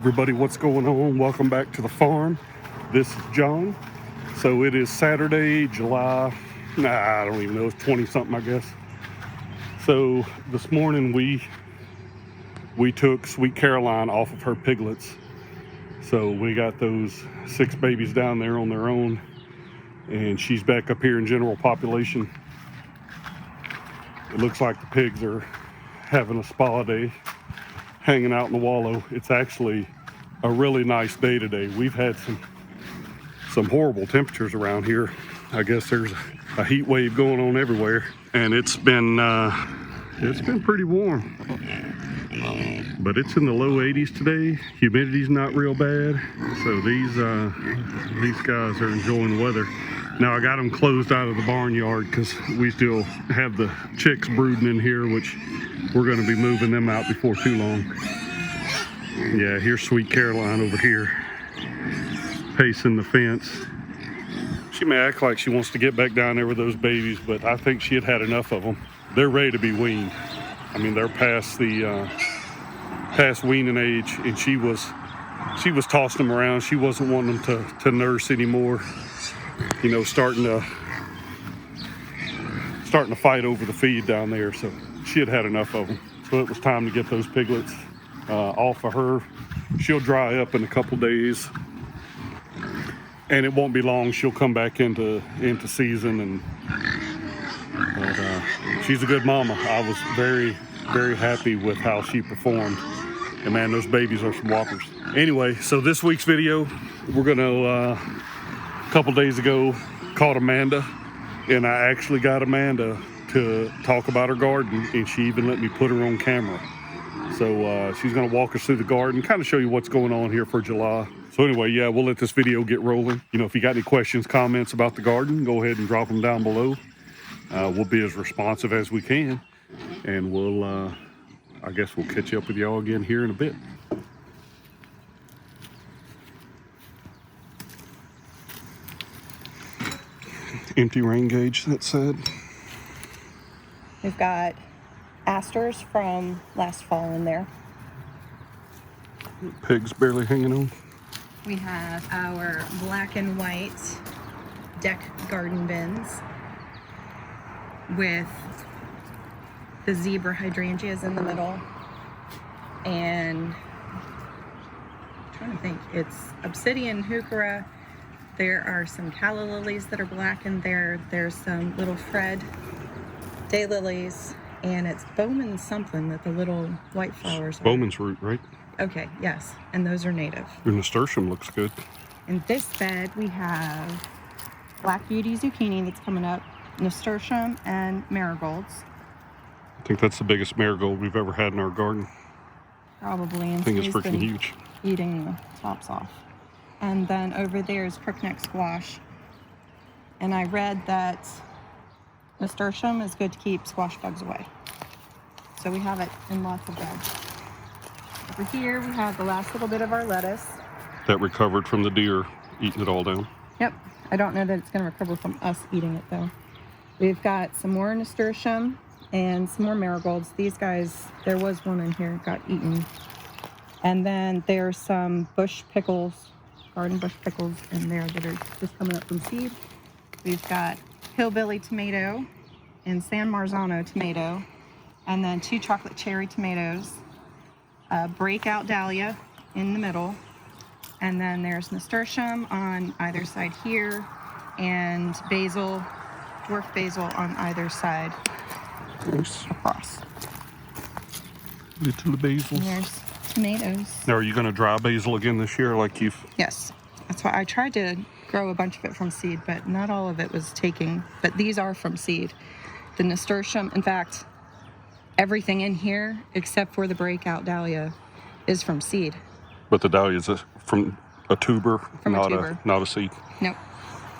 Everybody, what's going on? Welcome back to the farm. This is John. So it is Saturday, July, I don't even know, it's 20 something, I guess. So this morning we took Sweet Caroline off of her piglets. So we got those 6 babies down there on their own, and she's back up here in general population. It looks like the pigs are having a spa day, hanging out in the wallow. It's actually a really nice day today. We've had some horrible temperatures around here. I guess there's a heat wave going on everywhere, and it's been pretty warm. But it's in the low 80s today. Humidity's not real bad, so these guys are enjoying the weather. Now I got them closed out of the barnyard because we still have the chicks brooding in here, which we're going to be moving them out before too long. Yeah, here's Sweet Caroline over here, pacing the fence. She may act like she wants to get back down there with those babies, but I think she had enough of them. They're ready to be weaned. I mean, they're past weaning age, and she was tossing them around. She wasn't wanting them to nurse anymore. You know, starting to fight over the feed down there. So she had enough of them. So it was time to get those piglets off of her. She'll dry up in a couple days, and it won't be long. She'll come back into season, but she's a good mama. I was very, very happy with how she performed. And man, those babies are some whoppers. Anyway, so this week's video, we're gonna, a couple days ago, caught Amanda, and I actually got Amanda to talk about her garden, and she even let me put her on camera. So she's gonna walk us through the garden, kind of show you what's going on here for July. So anyway, yeah, we'll let this video get rolling. You know, if you got any questions, comments about the garden, go ahead and drop them down below. We'll be as responsive as we can, and I guess we'll catch up with y'all again here in a bit. Empty rain gauge, that said. We've got asters from last fall in there. Pigs barely hanging on. We have our black and white deck garden bins with the zebra hydrangeas in the middle, and I'm trying to think, it's obsidian heuchera. There are some calla lilies that are black in there. There's some little Fred daylilies, and it's Bowman something that the little white flowers are. Bowman's root, right? Okay, yes, and those are native. Your nasturtium looks good. In this bed, we have black beauty zucchini that's coming up, nasturtium, and marigolds. I think that's the biggest marigold we've ever had in our garden. Probably. And I think it's he's freaking been huge. eating the tops off. And then over there is crookneck squash. And I read that nasturtium is good to keep squash bugs away. So we have it in lots of beds. Over here, we have the last little bit of our lettuce. That recovered from the deer eating it all down. Yep. I don't know that it's going to recover from us eating it, though. We've got some more nasturtium and some more marigolds. These guys, there was one in here, got eaten. And then there's some bush pickles, garden bush pickles in there that are just coming up from seed. We've got hillbilly tomato and San Marzano tomato, and then 2 chocolate cherry tomatoes, breakout dahlia in the middle, and then there's nasturtium on either side here, and basil, dwarf basil on either side. Nice. Across. Little basils. And there's tomatoes. Now, are you going to dry basil again this year like you've... Yes. That's why I tried to grow a bunch of it from seed, but not all of it was taking. But these are from seed. The nasturtium, in fact, everything in here except for the breakout dahlia is from seed. But the dahlia is from a tuber, From a tuber. Not a seed. Nope.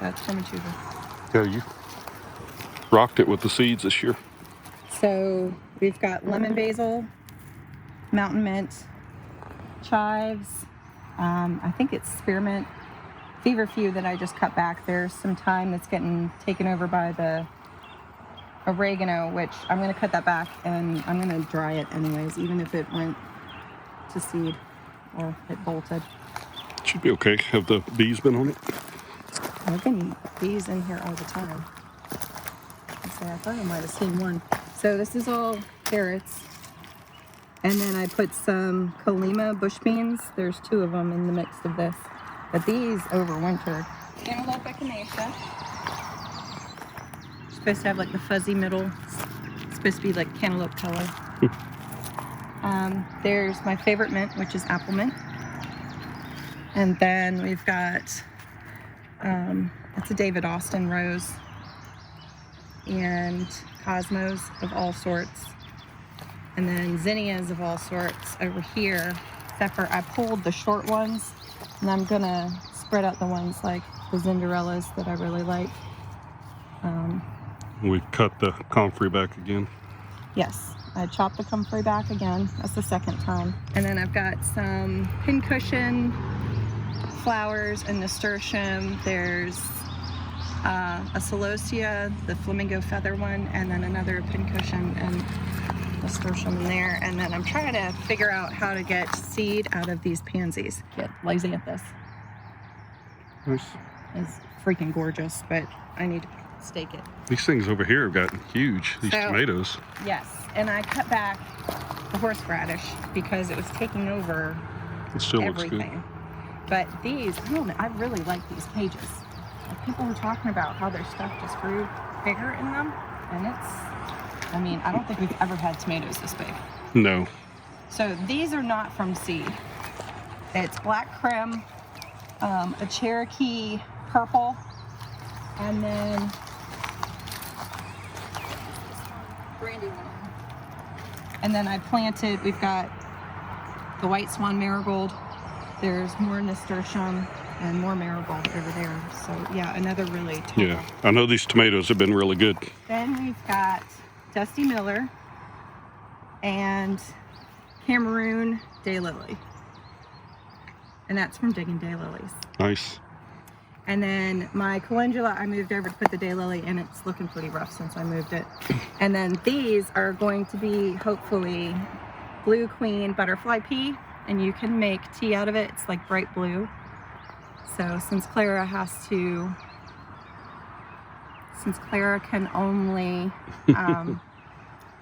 That's from a tuber. Yeah, you rocked it with the seeds this year. So we've got lemon basil, mountain mint, chives, I think it's spearmint, feverfew that I just cut back. There's some thyme that's getting taken over by the oregano, which I'm going to cut that back and I'm going to dry it anyways, even if it went to seed. or it bolted. Should be okay. Have the bees been on it? I've been bees in here all the time. I thought I might have seen one. So this is all carrots. And then I put some Colima bush beans. There's 2 of them in the mix of this. But these overwintered. Cantaloupe echinacea. Supposed to have like the fuzzy middle. It's supposed to be like cantaloupe color. There's my favorite mint, which is apple mint. And then we've got, that's a David Austin rose. And cosmos of all sorts. And then zinnias of all sorts over here. Except for I pulled the short ones. And I'm going to spread out the ones like the Zinderellas that I really like. We cut the comfrey back again. Yes, I chopped the comfrey back again. That's the 2nd time. And then I've got some pincushion flowers and nasturtium. There's a celosia, the flamingo feather one, and then another pincushion and nasturtium in there. And then I'm trying to figure out how to get seed out of these pansies. Get lazy at this. Nice. It's freaking gorgeous, but I need to stake it. These things over here have gotten huge, these tomatoes. Yes, and I cut back the horseradish because it was taking over It still everything. looks good. But these, I really like these pages. Like people were talking about how their stuff just grew bigger in them, and I don't think we've ever had tomatoes this big. No. So these are not from seed. It's black creme, a Cherokee purple, and then Brandywine. And then I planted, we've got the white swan marigold. There's more nasturtium and more marigold over there. So yeah, another really tall. Yeah, I know these tomatoes have been really good. Then we've got Dusty Miller and Cameroon daylily. And that's from digging daylilies. Nice. And then my calendula, I moved over to put the daylily, and it's looking pretty rough since I moved it. And then these are going to be, hopefully, Blue Queen butterfly pea, and you can make tea out of it. It's like bright blue. So since Clara can only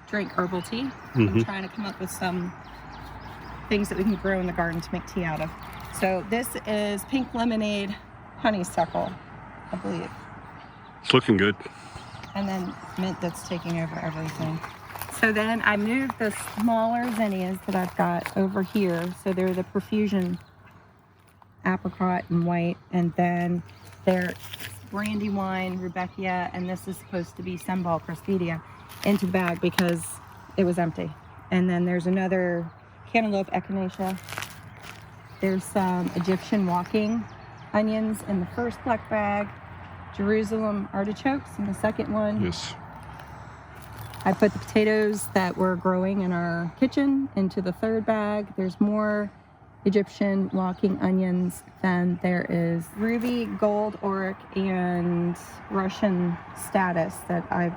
drink herbal tea, I'm trying to come up with some things that we can grow in the garden to make tea out of. So this is pink lemonade honeysuckle, I believe. It's looking good. And then mint that's taking over everything. So then I moved the smaller zinnias that I've got over here. So they're the profusion apricot and white. And then they're Brandywine, Rudbeckia, and this is supposed to be Sunball Crispidia into the bag because it was empty. And then there's another cantaloupe echinacea. There's some Egyptian walking onions in the first black bag, Jerusalem artichokes in the second one. Yes. I put the potatoes that were growing in our kitchen into the third bag. There's more Egyptian walking onions. Then there is ruby, gold, auric, and Russian status that I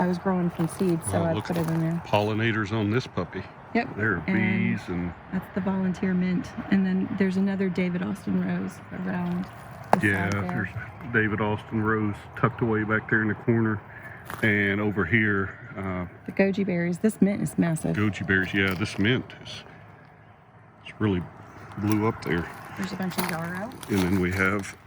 was growing from seed, so I put it in there. Pollinators on this puppy. Yep. There are bees and that's the volunteer mint. And then there's another David Austin rose around the yeah, side there. there's David Austin rose tucked away back there in the corner. And over here, the goji berries. This mint is massive. goji berries. Yeah, this mint it's really blew up there. There's a bunch of yarrow. And then we have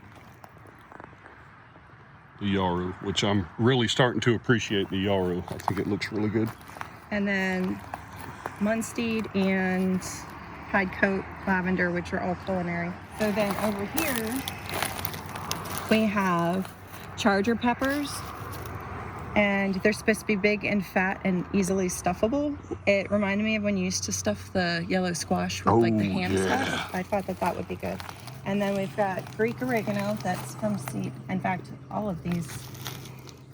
the yarrow, which I'm really starting to appreciate the yarrow. I think it looks really good. And then Munstead and Hyde Coat lavender, which are all culinary. So then over here, we have charger peppers. And they're supposed to be big and fat and easily stuffable. It reminded me of when you used to stuff the yellow squash with like the ham stuff. I thought that would be good. And then we've got Greek oregano that's from seed. In fact, all of these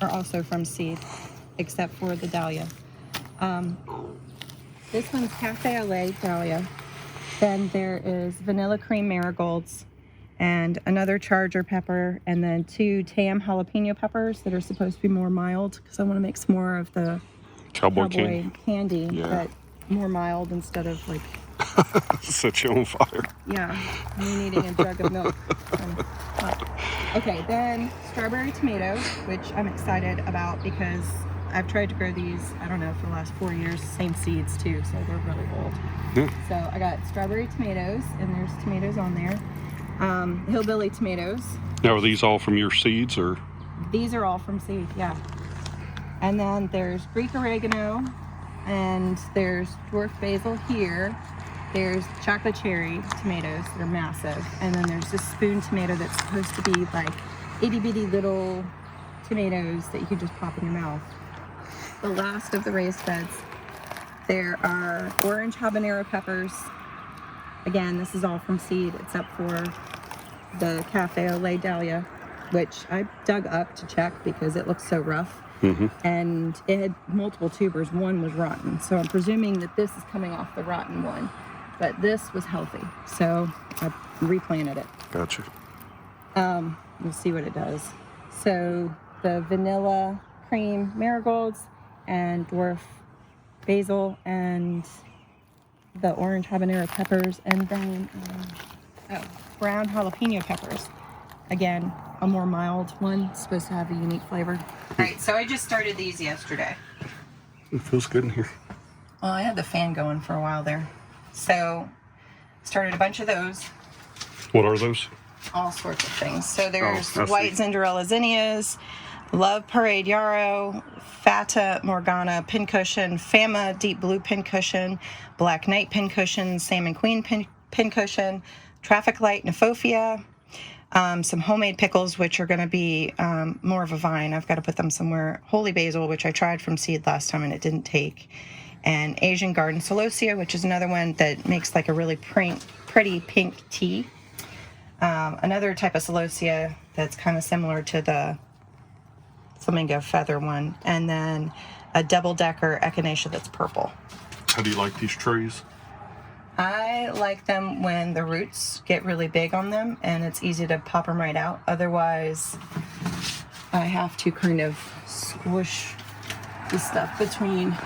are also from seed, except for the dahlia. This one's Cafe au lait dahlia. Then there is vanilla cream marigolds and another charger pepper, and then 2 tam jalapeno peppers that are supposed to be more mild because I want to make some more of the Cowboy candy. Yeah. But more mild instead of like, Set you on fire. yeah, me needing a jug of milk. Okay, then strawberry tomatoes, which I'm excited about because I've tried to grow these, I don't know, for the last 4 years, same seeds too, so they're really old. Yeah. So I got strawberry tomatoes, and there's tomatoes on there. Hillbilly tomatoes. Now, are these all from your seeds, or? These are all from seed, yeah. And then there's Greek oregano, and there's dwarf basil here. There's chocolate cherry tomatoes that are massive. And then there's this spoon tomato that's supposed to be like itty bitty little tomatoes that you can just pop in your mouth. The last of the raised beds, there are orange habanero peppers. Again, this is all from seed except for the Cafe au lait dahlia, which I dug up to check because it looks so rough. And it had multiple tubers. One was rotten. So I'm presuming that this is coming off the rotten one. But this was healthy, so I replanted it. Gotcha. We'll see what it does. So the vanilla cream marigolds and dwarf basil and the orange habanero peppers, and then brown jalapeno peppers. Again, a more mild one. It's supposed to have a unique flavor. All right, so I just started these yesterday. It feels good in here. Well, I had the fan going for a while there. So, started a bunch of those. What are those? All sorts of things. So there's I white see. Zinderella zinnias, Love Parade Yarrow, Fata Morgana pincushion, Fama Deep Blue pincushion, Black Knight pincushion, Salmon Queen pincushion, Traffic Light Nephofia, some homemade pickles, which are going to be more of a vine. I've got to put them somewhere. Holy basil, which I tried from seed last time and it didn't take. And Asian Garden Celosia, which is another one that makes like a really pretty pink tea. Another type of celosia that's kind of similar to the flamingo feather one. And then a double-decker echinacea that's purple. How do you like these trees? I like them when the roots get really big on them and it's easy to pop them right out. Otherwise, I have to kind of squish the stuff between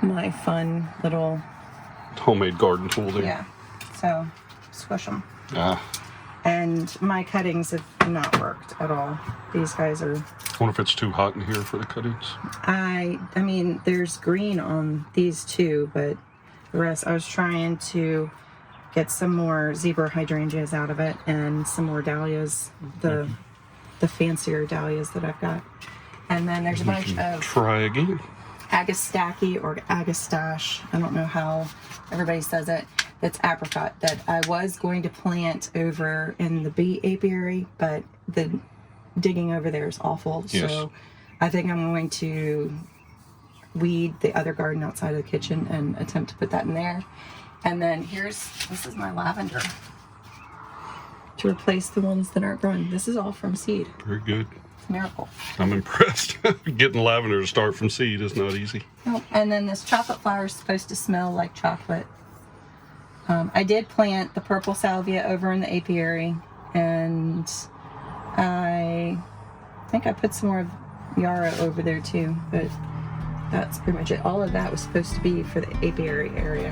my fun little Homemade garden tool there. yeah, so squish them. Ah. And my cuttings have not worked at all. These guys are. I wonder if it's too hot in here for the cuttings. I mean, there's green on these two, but the rest, I was trying to get some more zebra hydrangeas out of it and some more dahlias, the fancier dahlias that I've got. And then there's a bunch of Try again. Agastache or Agastache, I don't know how everybody says it, that's apricot that I was going to plant over in the bee apiary, but the digging over there is awful. Yes. So I think I'm going to weed the other garden outside of the kitchen and attempt to put that in there. And then this is my lavender to replace the ones that aren't growing. This is all from seed. Very good. Miracle. I'm impressed. Getting lavender to start from seed is not easy. Oh, and then this chocolate flower is supposed to smell like chocolate. I did plant the purple salvia over in the apiary, and I think I put some more yarrow over there too, but that's pretty much it. All of that was supposed to be for the apiary area.